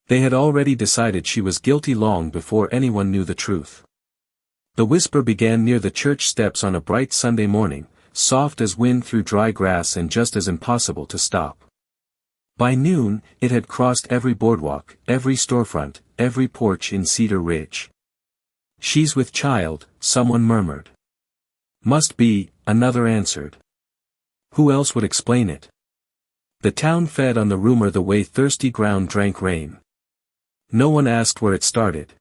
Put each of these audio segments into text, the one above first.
They had already decided she was guilty long before anyone knew the truth. The whisper began near the church steps on a bright Sunday morning, soft as wind through dry grass and just as impossible to stop. By noon, it had crossed every boardwalk, every storefront, every porch in Cedar Ridge. "She's with child," someone murmured. "Must be," another answered. Who else would explain it? The town fed on the rumor the way thirsty ground drank rain. No one asked where it started.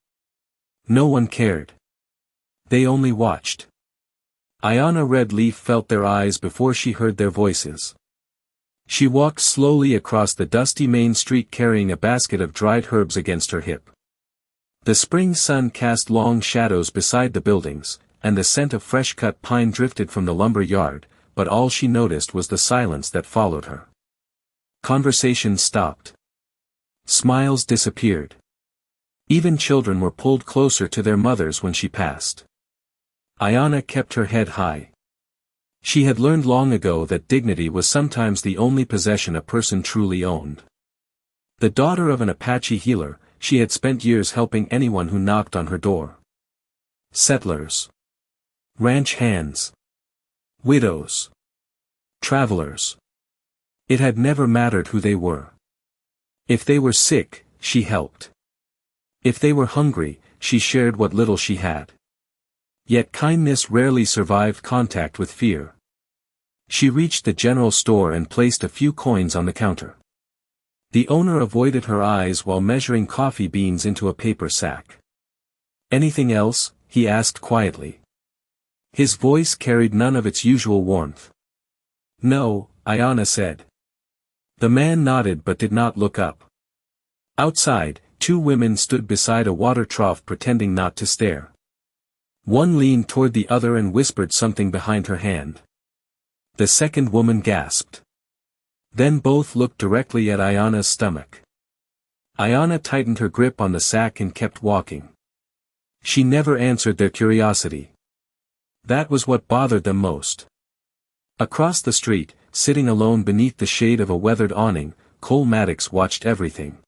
No one cared. They only watched. Aiyana Red Leaf felt their eyes before she heard their voices. She walked slowly across the dusty main street carrying a basket of dried herbs against her hip. The spring sun cast long shadows beside the buildings, and the scent of fresh-cut pine drifted from the lumber yard, but all she noticed was the silence that followed her. Conversation stopped. Smiles disappeared. Even children were pulled closer to their mothers when she passed. Aiyana kept her head high. She had learned long ago that dignity was sometimes the only possession a person truly owned. The daughter of an Apache healer, she had spent years helping anyone who knocked on her door. Settlers. Ranch hands. Widows. Travelers. It had never mattered who they were. If they were sick, she helped. If they were hungry, she shared what little she had. Yet kindness rarely survived contact with fear. She reached the general store and placed a few coins on the counter. The owner avoided her eyes while measuring coffee beans into a paper sack. "Anything else?" he asked quietly. His voice carried none of its usual warmth. "No," Aiyana said. The man nodded but did not look up. Outside, two women stood beside a water trough pretending not to stare. One leaned toward the other and whispered something behind her hand. The second woman gasped. Then both looked directly at Aiyana's stomach. Aiyana tightened her grip on the sack and kept walking. She never answered their curiosity. That was what bothered them most. Across the street, sitting alone beneath the shade of a weathered awning, Cole Maddox watched everything.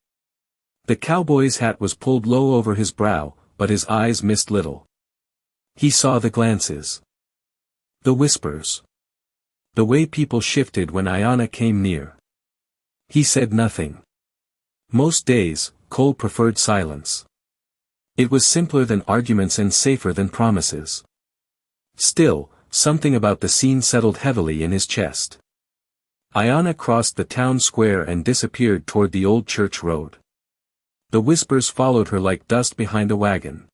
The cowboy's hat was pulled low over his brow, but his eyes missed little. He saw the glances. The whispers. The way people shifted when Aiyana came near. He said nothing. Most days, Cole preferred silence. It was simpler than arguments and safer than promises. Still, something about the scene settled heavily in his chest. Aiyana crossed the town square and disappeared toward the old church road. The whispers followed her like dust behind a wagon.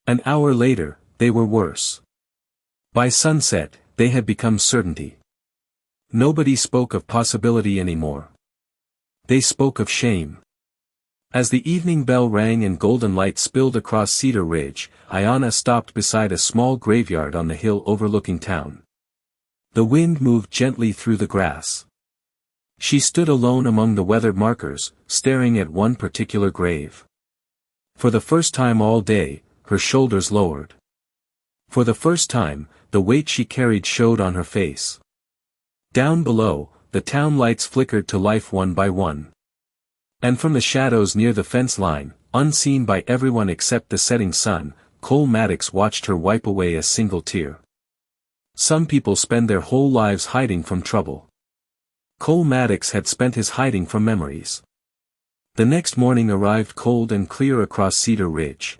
An hour later, they were worse. By sunset, they had become certainty. Nobody spoke of possibility anymore. They spoke of shame. As the evening bell rang and golden light spilled across Cedar Ridge, Aiyana stopped beside a small graveyard on the hill overlooking town. The wind moved gently through the grass. She stood alone among the weathered markers, staring at one particular grave. For the first time all day, her shoulders lowered. For the first time, the weight she carried showed on her face. Down below, the town lights flickered to life one by one. And from the shadows near the fence line, unseen by everyone except the setting sun, Cole Maddox watched her wipe away a single tear. Some people spend their whole lives hiding from trouble. Cole Maddox had spent his hiding from memories. The next morning arrived cold and clear across Cedar Ridge.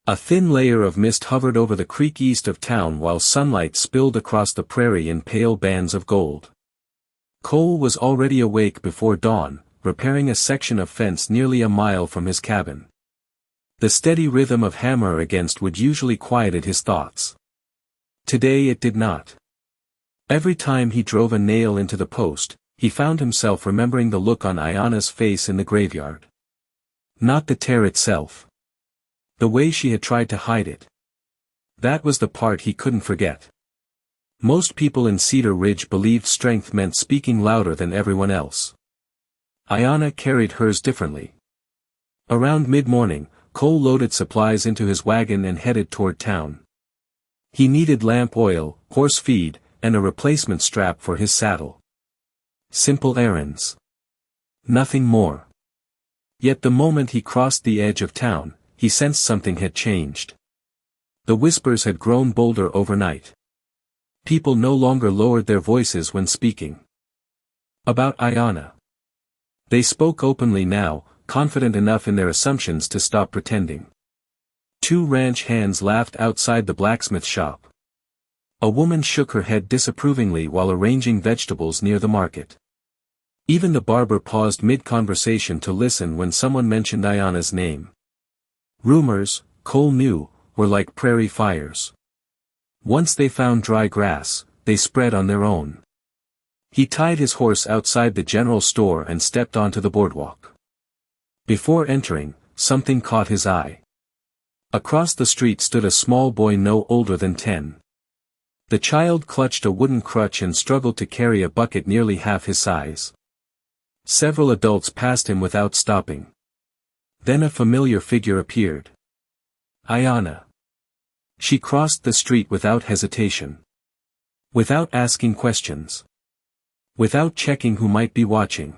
A thin layer of mist hovered over the creek east of town while sunlight spilled across the prairie in pale bands of gold. Cole was already awake before dawn, repairing a section of fence nearly a mile from his cabin. The steady rhythm of hammer against wood usually quieted his thoughts. Today it did not. Every time he drove a nail into the post, he found himself remembering the look on Aiyana's face in the graveyard. Not the tear itself. The way she had tried to hide it. That was the part he couldn't forget. Most people in Cedar Ridge believed strength meant speaking louder than everyone else. Aiyana carried hers differently. Around mid-morning, Cole loaded supplies into his wagon and headed toward town. He needed lamp oil, horse feed, and a replacement strap for his saddle. Simple errands. Nothing more. Yet the moment he crossed the edge of town, he sensed something had changed. The whispers had grown bolder overnight. People no longer lowered their voices when speaking about Aiyana. They spoke openly now, confident enough in their assumptions to stop pretending. Two ranch hands laughed outside the blacksmith shop. A woman shook her head disapprovingly while arranging vegetables near the market. Even the barber paused mid-conversation to listen when someone mentioned Aiyana's name. Rumors, Cole knew, were like prairie fires. Once they found dry grass, they spread on their own. He tied his horse outside the general store and stepped onto the boardwalk. Before entering, something caught his eye. Across the street stood a small boy no older than 10. The child clutched a wooden crutch and struggled to carry a bucket nearly half his size. Several adults passed him without stopping. Then a familiar figure appeared. Aiyana. She crossed the street without hesitation. Without asking questions. Without checking who might be watching.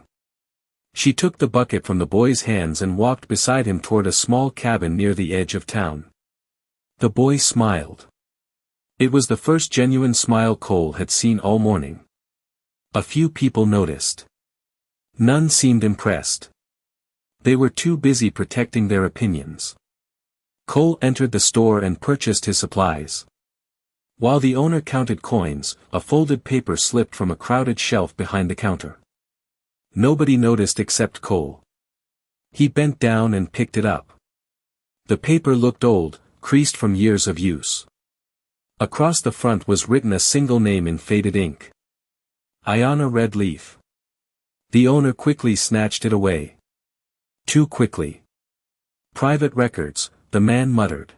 She took the bucket from the boy's hands and walked beside him toward a small cabin near the edge of town. The boy smiled. It was the first genuine smile Cole had seen all morning. A few people noticed. None seemed impressed. They were too busy protecting their opinions. Cole entered the store and purchased his supplies. While the owner counted coins, a folded paper slipped from a crowded shelf behind the counter. Nobody noticed except Cole. He bent down and picked it up. The paper looked old, creased from years of use. Across the front was written a single name in faded ink. Aiyana Red Leaf. The owner quickly snatched it away. Too quickly. Private records, the man muttered.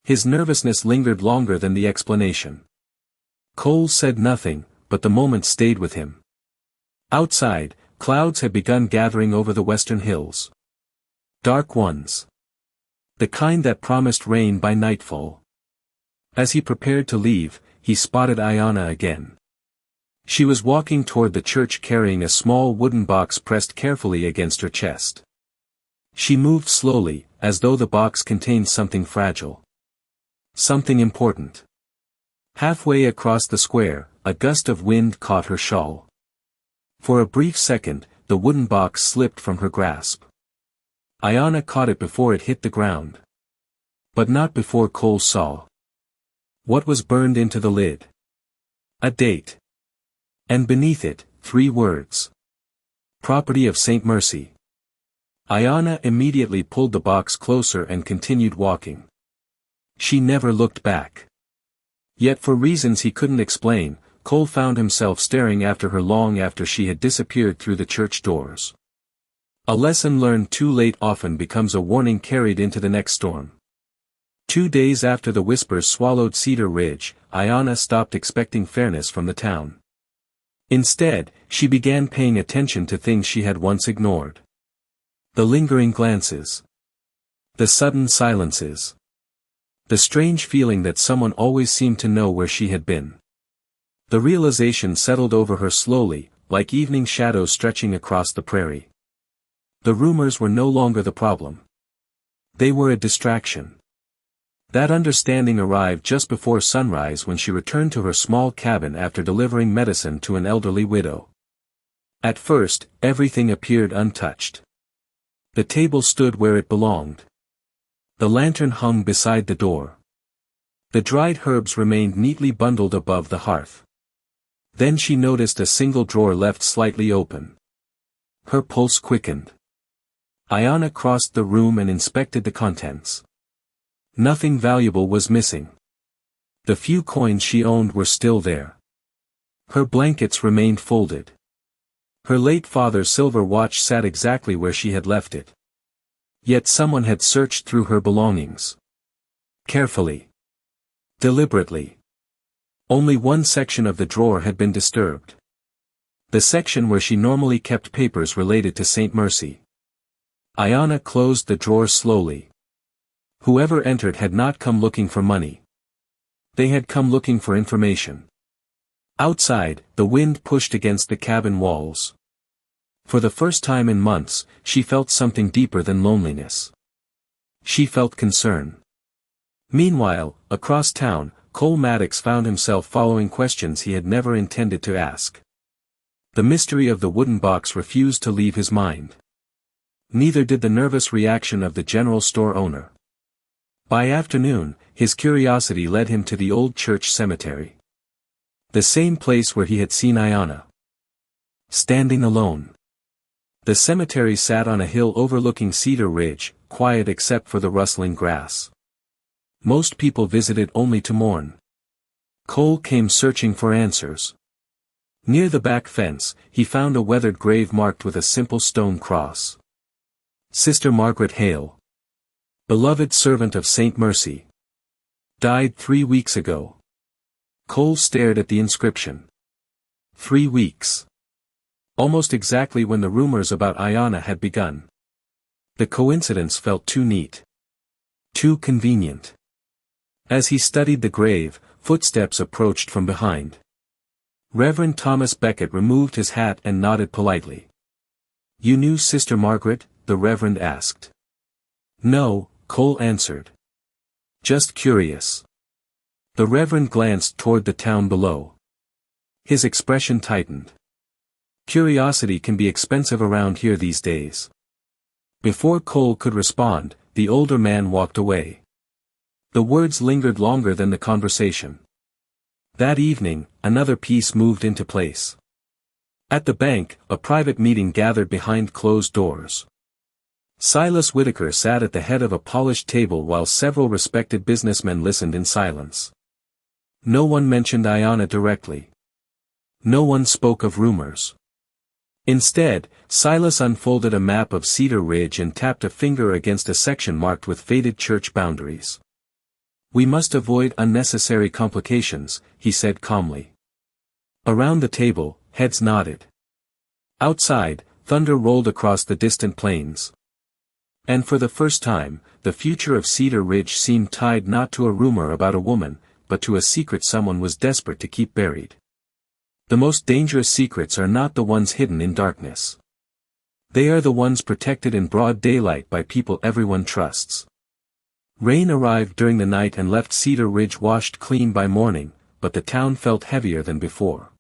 His nervousness lingered longer than the explanation. Cole said nothing, but the moment stayed with him. Outside, clouds had begun gathering over the western hills. Dark ones. The kind that promised rain by nightfall. As he prepared to leave, he spotted Aiyana again. She was walking toward the church carrying a small wooden box pressed carefully against her chest. She moved slowly, as though the box contained something fragile. Something important. Halfway across the square, a gust of wind caught her shawl. For a brief second, the wooden box slipped from her grasp. Aiyana caught it before it hit the ground. But not before Cole saw. What was burned into the lid? A date. And beneath it, 3 words. Property of St. Mercy. Aiyana immediately pulled the box closer and continued walking. She never looked back. Yet for reasons he couldn't explain, Cole found himself staring after her long after she had disappeared through the church doors. A lesson learned too late often becomes a warning carried into the next storm. 2 days after the whispers swallowed Cedar Ridge, Aiyana stopped expecting fairness from the town. Instead, she began paying attention to things she had once ignored. The lingering glances. The sudden silences. The strange feeling that someone always seemed to know where she had been. The realization settled over her slowly, like evening shadows stretching across the prairie. The rumors were no longer the problem. They were a distraction. That understanding arrived just before sunrise when she returned to her small cabin after delivering medicine to an elderly widow. At first, everything appeared untouched. The table stood where it belonged. The lantern hung beside the door. The dried herbs remained neatly bundled above the hearth. Then she noticed a single drawer left slightly open. Her pulse quickened. Aiyana crossed the room and inspected the contents. Nothing valuable was missing. The few coins she owned were still there. Her blankets remained folded. Her late father's silver watch sat exactly where she had left it. Yet someone had searched through her belongings. Carefully. Deliberately. Only one section of the drawer had been disturbed. The section where she normally kept papers related to St. Mercy. Aiyana closed the drawer slowly. Whoever entered had not come looking for money. They had come looking for information. Outside, the wind pushed against the cabin walls. For the first time in months, she felt something deeper than loneliness. She felt concern. Meanwhile, across town, Cole Maddox found himself following questions he had never intended to ask. The mystery of the wooden box refused to leave his mind. Neither did the nervous reaction of the general store owner. By afternoon, his curiosity led him to the old church cemetery. The same place where he had seen Aiyana. Standing alone. The cemetery sat on a hill overlooking Cedar Ridge, quiet except for the rustling grass. Most people visited only to mourn. Cole came searching for answers. Near the back fence, he found a weathered grave marked with a simple stone cross. Sister Margaret Hale. Beloved servant of Saint Mercy. Died 3 weeks ago. Cole stared at the inscription. 3 weeks. Almost exactly when the rumors about Aiyana had begun. The coincidence felt too neat. Too convenient. As he studied the grave, footsteps approached from behind. Reverend Thomas Becket removed his hat and nodded politely. "You knew Sister Margaret?" the Reverend asked. "No," Cole answered. "Just curious." The Reverend glanced toward the town below. His expression tightened. "Curiosity can be expensive around here these days." Before Cole could respond, the older man walked away. The words lingered longer than the conversation. That evening, another piece moved into place. At the bank, a private meeting gathered behind closed doors. Silas Whitaker sat at the head of a polished table while several respected businessmen listened in silence. No one mentioned Aiyana directly. No one spoke of rumors. Instead, Silas unfolded a map of Cedar Ridge and tapped a finger against a section marked with faded church boundaries. "We must avoid unnecessary complications," he said calmly. Around the table, heads nodded. Outside, thunder rolled across the distant plains. And for the first time, the future of Cedar Ridge seemed tied not to a rumor about a woman, but to a secret someone was desperate to keep buried. The most dangerous secrets are not the ones hidden in darkness. They are the ones protected in broad daylight by people everyone trusts. Rain arrived during the night and left Cedar Ridge washed clean by morning, but the town felt heavier than before.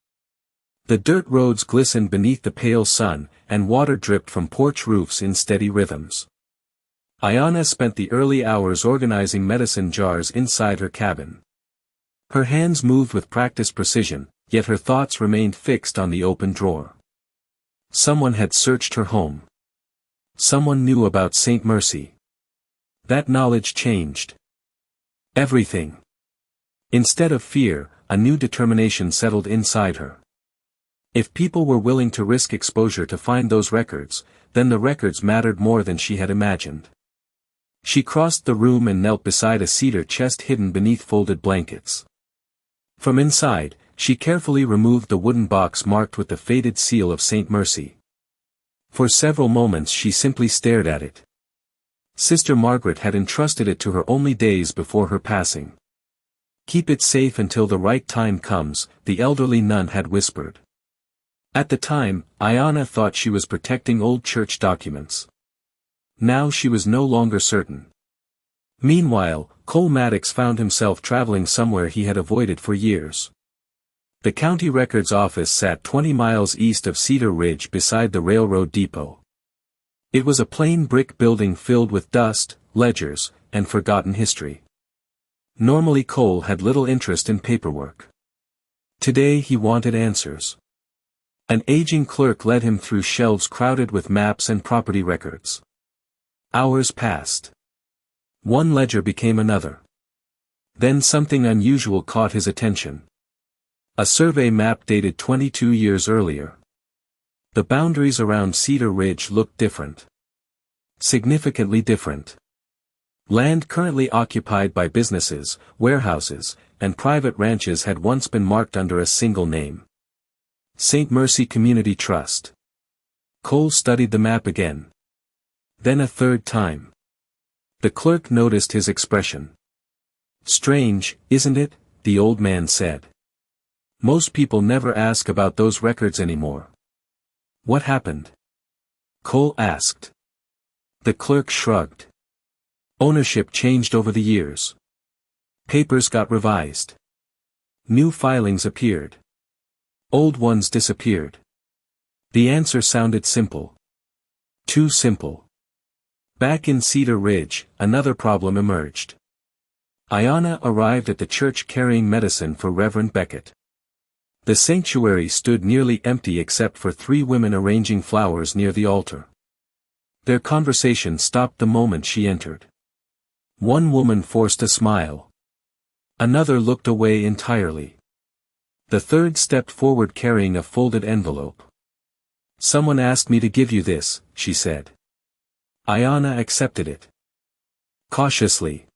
The dirt roads glistened beneath the pale sun, and water dripped from porch roofs in steady rhythms. Aiyana spent the early hours organizing medicine jars inside her cabin. Her hands moved with practiced precision, yet her thoughts remained fixed on the open drawer. Someone had searched her home. Someone knew about Saint Mercy. That knowledge changed everything. Instead of fear, a new determination settled inside her. If people were willing to risk exposure to find those records, then the records mattered more than she had imagined. She crossed the room and knelt beside a cedar chest hidden beneath folded blankets. From inside, she carefully removed the wooden box marked with the faded seal of Saint Mercy. For several moments she simply stared at it. Sister Margaret had entrusted it to her only days before her passing. "Keep it safe until the right time comes," the elderly nun had whispered. At the time, Aiyana thought she was protecting old church documents. Now she was no longer certain. Meanwhile, Cole Maddox found himself traveling somewhere he had avoided for years. The county records office sat 20 miles east of Cedar Ridge beside the railroad depot. It was a plain brick building filled with dust, ledgers, and forgotten history. Normally Cole had little interest in paperwork. Today he wanted answers. An aging clerk led him through shelves crowded with maps and property records. Hours passed. One ledger became another. Then something unusual caught his attention. A survey map dated 22 years earlier. The boundaries around Cedar Ridge looked different. Significantly different. Land currently occupied by businesses, warehouses, and private ranches had once been marked under a single name. Saint Mercy Community Trust. Cole studied the map again. Then a third time. The clerk noticed his expression. "Strange, isn't it?" the old man said. "Most people never ask about those records anymore. What happened?" Cole asked. The clerk shrugged. Ownership changed over the years. Papers got revised. New filings appeared. Old ones disappeared. The answer sounded simple. Too simple. Back in Cedar Ridge, another problem emerged. Aiyana arrived at the church carrying medicine for Reverend Beckett. The sanctuary stood nearly empty except for 3 women arranging flowers near the altar. Their conversation stopped the moment she entered. One woman forced a smile. Another looked away entirely. The third stepped forward carrying a folded envelope. Someone asked me to give you this, she said. Aiyana accepted it. Cautiously.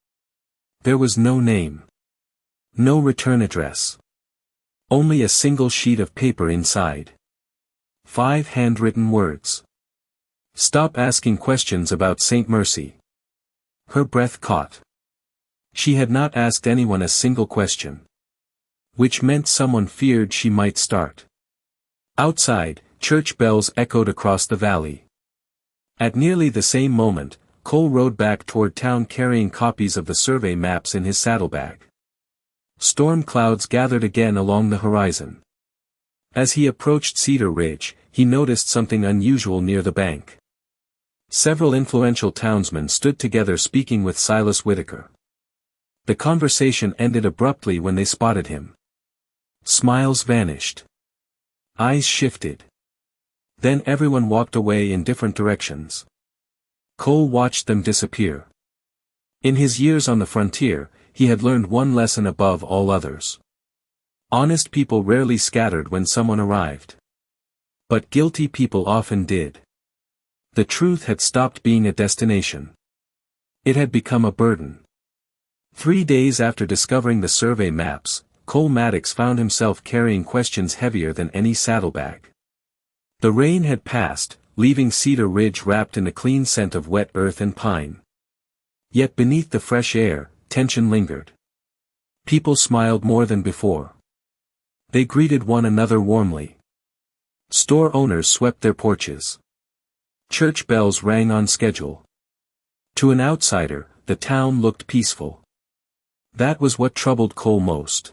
There was no name. No return address. Only a single sheet of paper inside. 5 handwritten words. Stop asking questions about St. Mercy. Her breath caught. She had not asked anyone a single question. Which meant someone feared she might start. Outside, church bells echoed across the valley. At nearly the same moment, Cole rode back toward town carrying copies of the survey maps in his saddlebag. Storm clouds gathered again along the horizon. As he approached Cedar Ridge, he noticed something unusual near the bank. Several influential townsmen stood together speaking with Silas Whitaker. The conversation ended abruptly when they spotted him. Smiles vanished. Eyes shifted. Then everyone walked away in different directions. Cole watched them disappear. In his years on the frontier, he had learned one lesson above all others. Honest people rarely scattered when someone arrived. But guilty people often did. The truth had stopped being a destination. It had become a burden. 3 days after discovering the survey maps, Cole Maddox found himself carrying questions heavier than any saddlebag. The rain had passed, leaving Cedar Ridge wrapped in the clean scent of wet earth and pine. Yet beneath the fresh air, tension lingered. People smiled more than before. They greeted one another warmly. Store owners swept their porches. Church bells rang on schedule. To an outsider, the town looked peaceful. That was what troubled Cole most.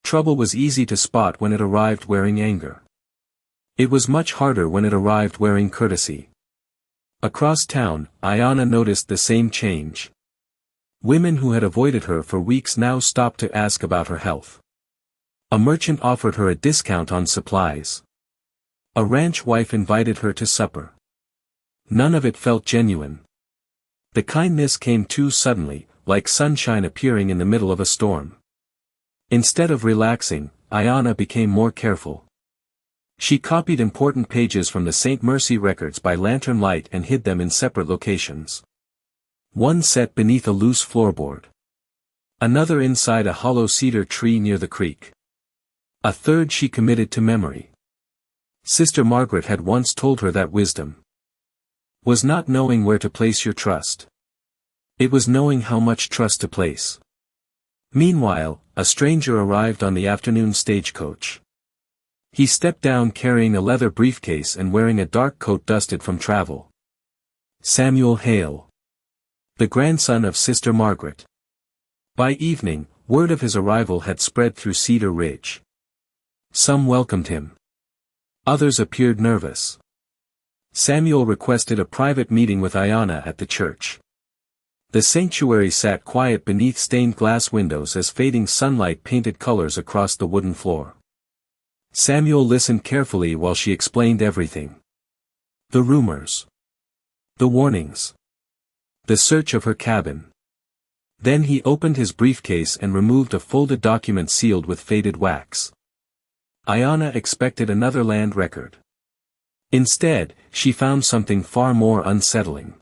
Trouble was easy to spot when it arrived wearing anger. It was much harder when it arrived wearing courtesy. Across town, Aiyana noticed the same change. Women who had avoided her for weeks now stopped to ask about her health. A merchant offered her a discount on supplies. A ranch wife invited her to supper. None of it felt genuine. The kindness came too suddenly, like sunshine appearing in the middle of a storm. Instead of relaxing, Aiyana became more careful. She copied important pages from the St. Mercy records by lantern light and hid them in separate locations. One set beneath a loose floorboard. Another inside a hollow cedar tree near the creek. A third she committed to memory. Sister Margaret had once told her that wisdom was not knowing where to place your trust. It was knowing how much trust to place. Meanwhile, a stranger arrived on the afternoon stagecoach. He stepped down carrying a leather briefcase and wearing a dark coat dusted from travel. Samuel Hale. The grandson of Sister Margaret. By evening, word of his arrival had spread through Cedar Ridge. Some welcomed him. Others appeared nervous. Samuel requested a private meeting with Aiyana at the church. The sanctuary sat quiet beneath stained glass windows as fading sunlight painted colors across the wooden floor. Samuel listened carefully while she explained everything. The rumors. The warnings. The search of her cabin. Then he opened his briefcase and removed a folded document sealed with faded wax. Aiyana expected another land record. Instead, she found something far more unsettling.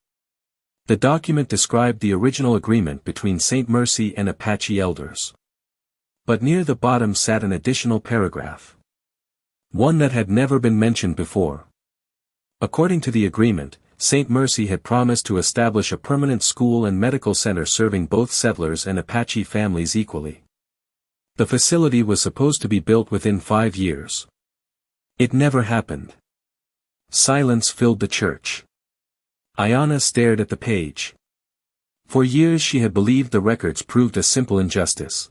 The document described the original agreement between St. Mercy and Apache elders. But near the bottom sat an additional paragraph. One that had never been mentioned before. According to the agreement, St. Mercy had promised to establish a permanent school and medical center serving both settlers and Apache families equally. The facility was supposed to be built within 5 years. It never happened. Silence filled the church. Aiyana stared at the page. For years she had believed the records proved a simple injustice.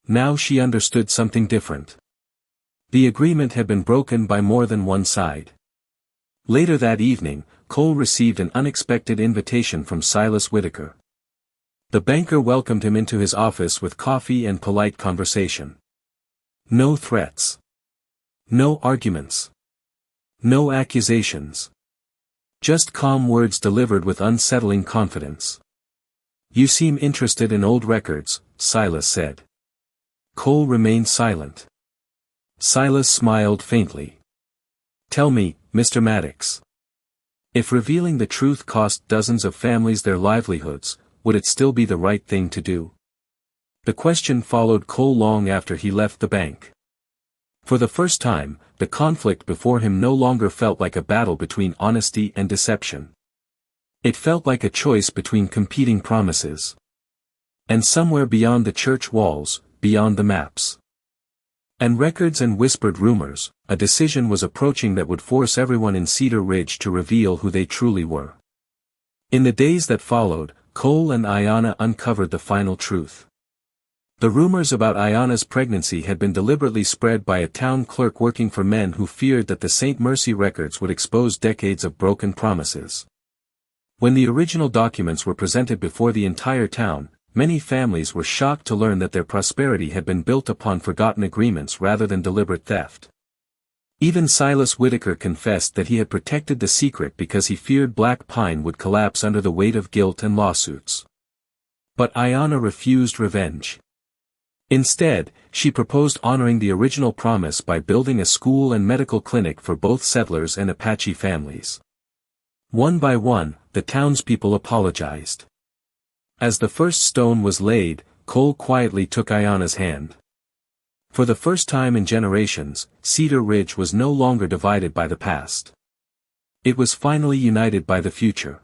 Now she understood something different. The agreement had been broken by more than one side. Later that evening, Cole received an unexpected invitation from Silas Whitaker. The banker welcomed him into his office with coffee and polite conversation. No threats. No arguments. No accusations. Just calm words delivered with unsettling confidence. "You seem interested in old records," Silas said. Cole remained silent. Silas smiled faintly. "Tell me, Mr. Maddox. If revealing the truth cost dozens of families their livelihoods, would it still be the right thing to do?" The question followed Cole long after he left the bank. For the first time, the conflict before him no longer felt like a battle between honesty and deception. It felt like a choice between competing promises. And somewhere beyond the church walls, beyond the maps and records and whispered rumors, a decision was approaching that would force everyone in Cedar Ridge to reveal who they truly were. In the days that followed, Cole and Aiyana uncovered the final truth. The rumors about Aiyana's pregnancy had been deliberately spread by a town clerk working for men who feared that the St. Mercy records would expose decades of broken promises. When the original documents were presented before the entire town, many families were shocked to learn that their prosperity had been built upon forgotten agreements rather than deliberate theft. Even Silas Whitaker confessed that he had protected the secret because he feared Black Pine would collapse under the weight of guilt and lawsuits. But Aiyana refused revenge. Instead, she proposed honoring the original promise by building a school and medical clinic for both settlers and Apache families. One by one, the townspeople apologized. As the first stone was laid, Cole quietly took Aiyana's hand. For the first time in generations, Cedar Ridge was no longer divided by the past. It was finally united by the future.